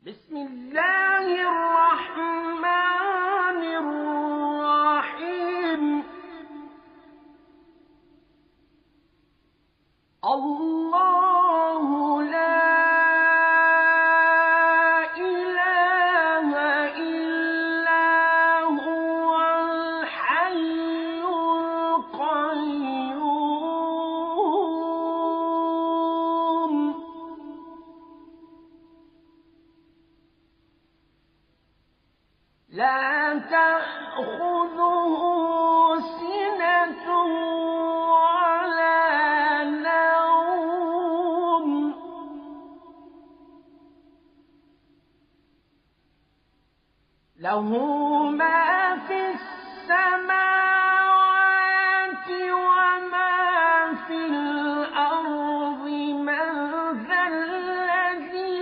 بسم الله الرحمن الرحيم. الله لا إله إلا هو الحي القيوم لا تأخذه سنة ولا نوم له ما في السماوات